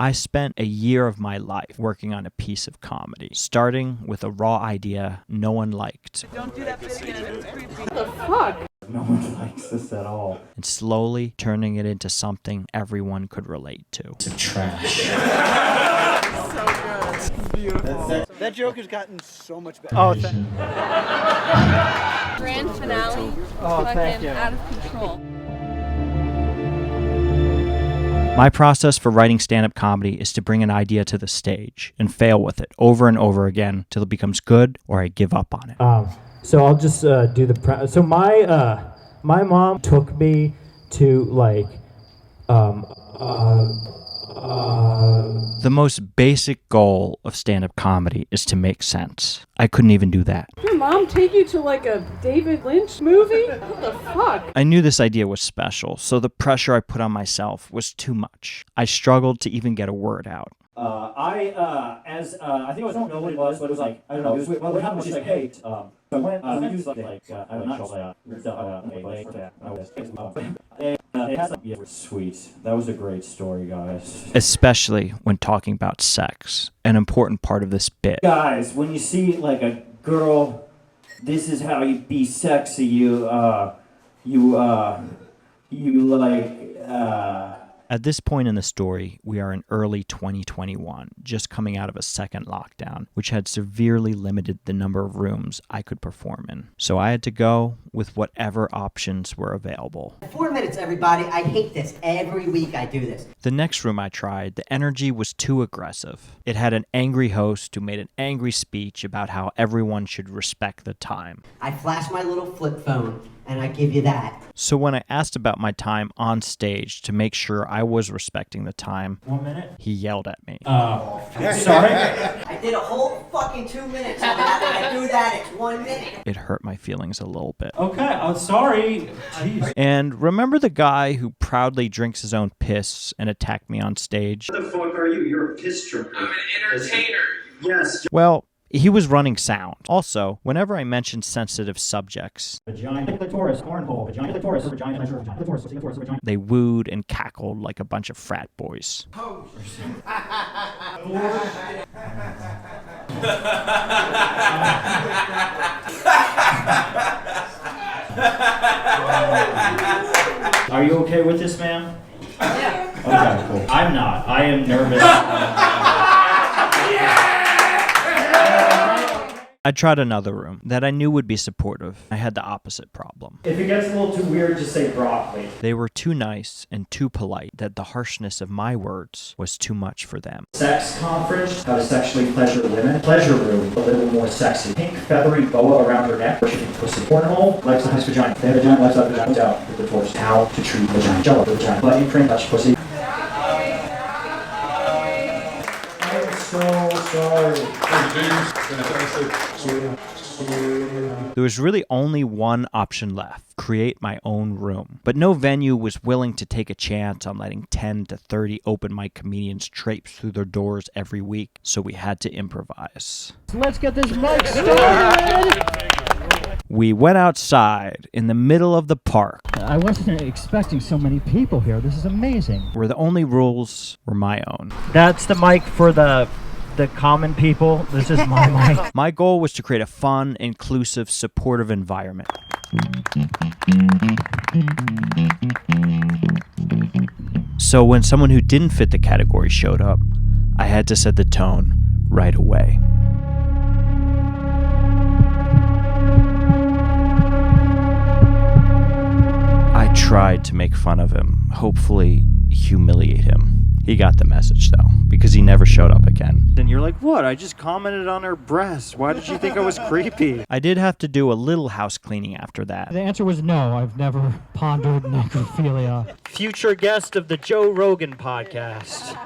I spent a year of my life working on a piece of comedy, starting with a raw idea no one liked. Don't do that bit again, it's creepy. What the fuck? No one likes this at all. And slowly turning it into something everyone could relate to. Some trash. So good. It's beautiful. That joke has gotten so much better. Oh, Grand finale. Oh, thank you. Out of control. My process for writing stand-up comedy is to bring an idea to the stage and fail with it over and over again till it becomes good or I give up on it. So I'll just do the so my mom took me to like The most basic goal of stand-up comedy is to make sense. I couldn't even do that. Did your mom take you to like a David Lynch movie? What the fuck? I knew this idea was special, so the pressure I put on myself was too much. I struggled to even get a word out. I think I don't know what it was, but it was like, I don't know, it was, well, what happened was she's like, hey, so I went, I used like, I don't know, it was sweet. That was a great story, guys. Especially when talking about sex, an important part of this bit. Guys, when you see like a girl, this is how you be sexy, At this point in the story, we are in early 2021, just coming out of a second lockdown, which had severely limited the number of rooms I could perform in. So I had to go with whatever options were available. 4 minutes, everybody. I hate this. Every week I do this. The next room I tried, the energy was too aggressive. It had an angry host who made an angry speech about how everyone should respect the time. I flash my little flip phone, and I give you that. So when I asked about my time on stage to make sure I was respecting the time, 1 minute? he yelled at me. Sorry? I did a whole fucking 2 minutes. I do that. It's 1 minute. It hurt my feelings a little bit. Okay, I'm sorry. Jeez. And remember the guy who proudly drinks his own piss and attacked me on stage? What the fuck are you? You're a piss drinker. I'm an entertainer. Yes. Well, he was running sound. Also, whenever I mentioned sensitive subjects, Vagina, clitoris, cornhole, vagina, clitoris, vagina, clitoris, vagina. they wooed and cackled like a bunch of frat boys. Are you okay with this, ma'am? Yeah. Okay, cool. I'm not. I am nervous. I tried another room that I knew would be supportive. I had the opposite problem. If it gets a little too weird, just say broccoli. They were too nice and too polite that the harshness of my words was too much for them. Sex conference, how to sexually pleasure women. Pleasure room, a little more sexy. Pink feathery boa around her neck, worshipping pussy. Cornhole, life's a nice vagina. They have vagina, life's a vagina. Out with the torch. How to treat vagina. Jello, the vagina. Butt imprint, touch pussy. I'm so sorry. There was really only one option left, create my own room. But no venue was willing to take a chance on letting 10 to 30 open mic comedians traipse through their doors every week, so we had to improvise. Let's get this mic started! We went outside in the middle of the park, I wasn't expecting so many people here. This is amazing. where the only rules were my own. That's the mic for the common people. This is my mic. My goal was to create a fun, inclusive, supportive environment. So when someone who didn't fit the category showed up, I had to set the tone right away. I tried to make fun of him, hopefully humiliate him. He got the message, though, because he never showed up again. And you're like, what? I just commented on her breast. Why did you think I was creepy? I did have to do a little house cleaning after that. The answer was no. I've never pondered necrophilia. Future guest of the Joe Rogan podcast.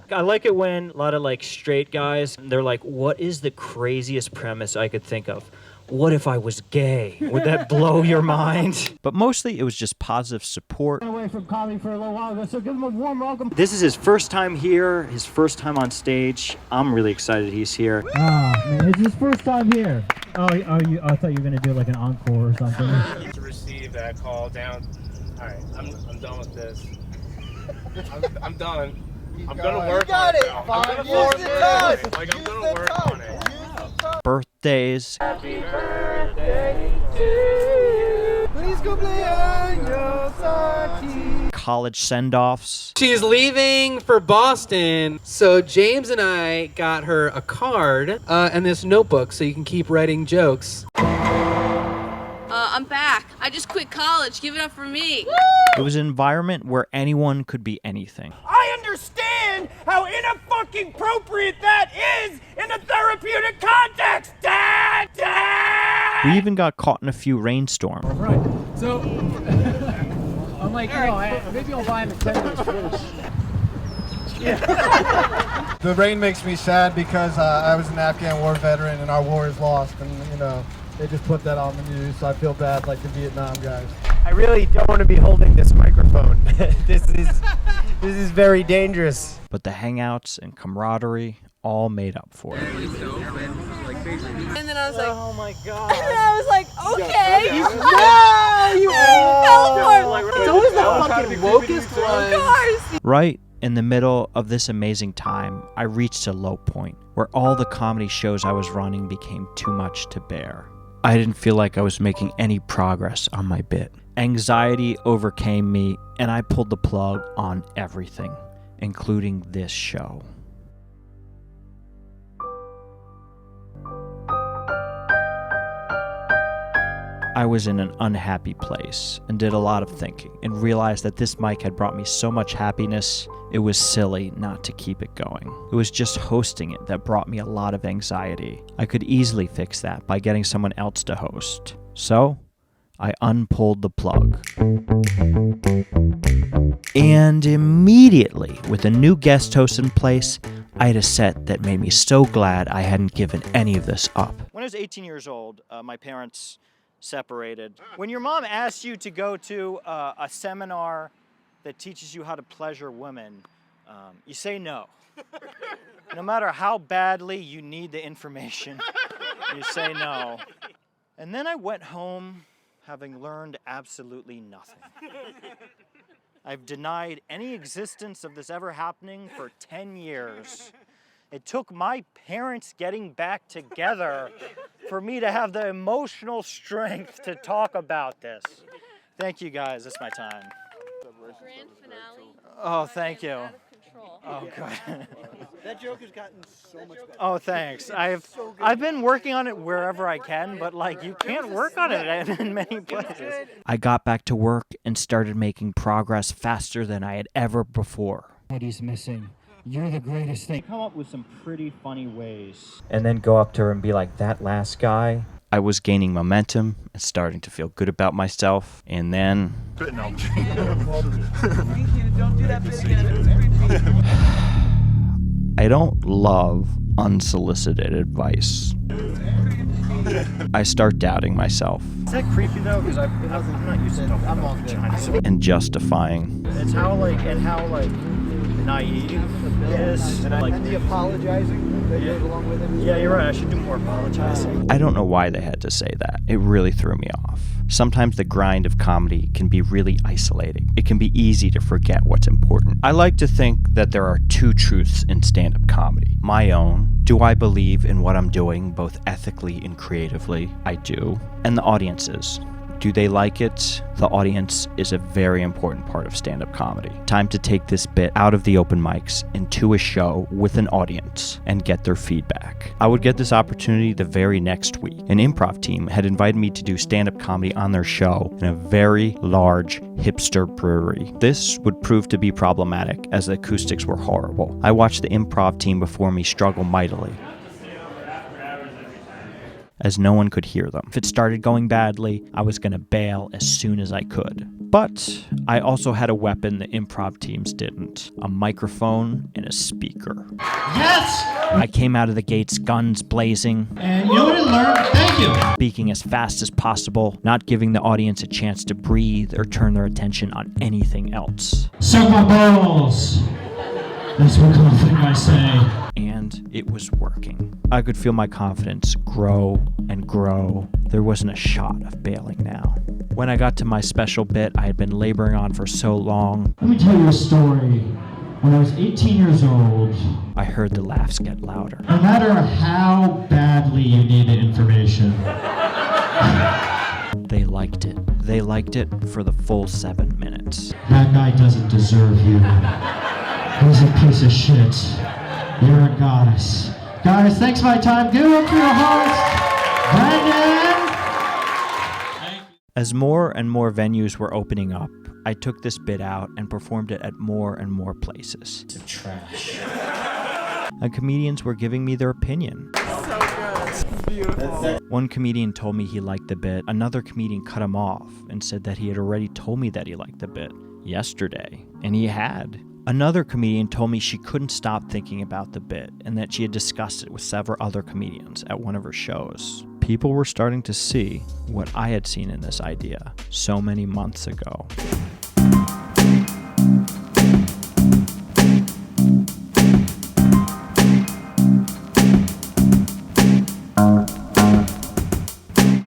I like it when a lot of like straight guys, they're like, what is the craziest premise I could think of? What if I was gay? Would that blow your mind? But mostly it was just positive support. Away from comedy for a little while, so give him a warm welcome. This is his first time here, his first time on stage. I'm really excited he's here. Man, it's his first time here. I thought you were gonna do like an encore or something. To receive that call down. All right, I'm done with this. I'm done. I'm gonna work got on it. it. I'm Fine. gonna Use form the it. touch. Like, I'm Use gonna the work touch. on it. Birthdays, Please cumpleaños a ti. college send-offs, She's leaving for Boston, so James and I got her a card and this notebook so you can keep writing jokes. I'm back. I just quit college. Give it up for me. It was an environment where anyone could be anything. I understand how inappropriate that is in a therapeutic context, Dad! We even got caught in a few rainstorms. Right. So, I'm like, maybe I'll buy him a 10 fish. The rain makes me sad because I was an Afghan war veteran and our war is lost, and they just put that on the news, so I feel bad like the Vietnam guys. I really don't want to be holding this microphone. This is very dangerous. But the hangouts and camaraderie all made up for it. And then I was like, Oh my god. and then I was like, okay. You fell for it. It's always the fucking wokest one. Cars. Right in the middle of this amazing time, I reached a low point where all the comedy shows I was running became too much to bear. I didn't feel like I was making any progress on my bit. Anxiety overcame me, and I pulled the plug on everything, including this show. I was in an unhappy place and did a lot of thinking and realized that this mic had brought me so much happiness, it was silly not to keep it going. It was just hosting it that brought me a lot of anxiety. I could easily fix that by getting someone else to host. So, I unpulled the plug. And immediately, with a new guest host in place, I had a set that made me so glad I hadn't given any of this up. When I was 18 years old, my parents separated. When your mom asks you to go to a seminar that teaches you how to pleasure women, you say no. No matter how badly you need the information, you say no. And then I went home having learned absolutely nothing. I've denied any existence of this ever happening for 10 years. It took my parents getting back together for me to have the emotional strength to talk about this. Thank you guys, it's my time. Grand finale. Oh, thank you. Out of control. Oh, good. That joke has gotten so much better. Oh, thanks. I've been working on it wherever I can, but like you can't work on it in many places. I got back to work and started making progress faster than I had ever before. What he's missing. You're the greatest thing. Come up with some pretty funny ways. And then go up to her and be like, that last guy. I was gaining momentum and starting to feel good about myself. And then Thank you. Don't do that bit again. It was creepy. I don't love unsolicited advice. I start doubting myself. Is that creepy though? Because I'm not used to stuff. I'm all good. And justifying. It's how naive it is. And And the apologizing that goes along with it. yeah, you're right. I should do more apologizing. I don't know why they had to say that. It really threw me off. Sometimes the grind of comedy can be really isolating. It can be easy to forget what's important. I like to think that there are two truths in stand-up comedy. My own. Do I believe in what I'm doing, both ethically and creatively? I do. And the audience's. Do they like it? The audience is a very important part of stand-up comedy. Time to take this bit out of the open mics into a show with an audience and get their feedback. I would get this opportunity the very next week. An improv team had invited me to do stand-up comedy on their show in a very large hipster brewery. This would prove to be problematic as the acoustics were horrible. I watched the improv team before me struggle mightily, as no one could hear them. If it started going badly, I was going to bail as soon as I could. But I also had a weapon the improv teams didn't. A microphone and a speaker. Yes! I came out of the gates, guns blazing. And you know what I learned? Thank you! Speaking as fast as possible, not giving the audience a chance to breathe or turn their attention on anything else. Suck balls! That's what confident I say. And it was working. I could feel my confidence grow and grow. There wasn't a shot of bailing now. When I got to my special bit I had been laboring on for so long, Let me tell you a story When I was 18 years old, I heard the laughs get louder. no matter how badly you need the information, They liked it. They liked it for the full 7 minutes. that guy doesn't deserve you. He's a piece of shit. You're a goddess. Guys, thanks for my time. Give it up for your host, Brandon! As more and more venues were opening up, I took this bit out and performed it at more and more places. It's trash. And comedians were giving me their opinion. So good. It's beautiful. One comedian told me he liked the bit. Another comedian cut him off and said that he had already told me that he liked the bit yesterday. And he had. Another comedian told me she couldn't stop thinking about the bit and that she had discussed it with several other comedians at one of her shows. People were starting to see what I had seen in this idea so many months ago.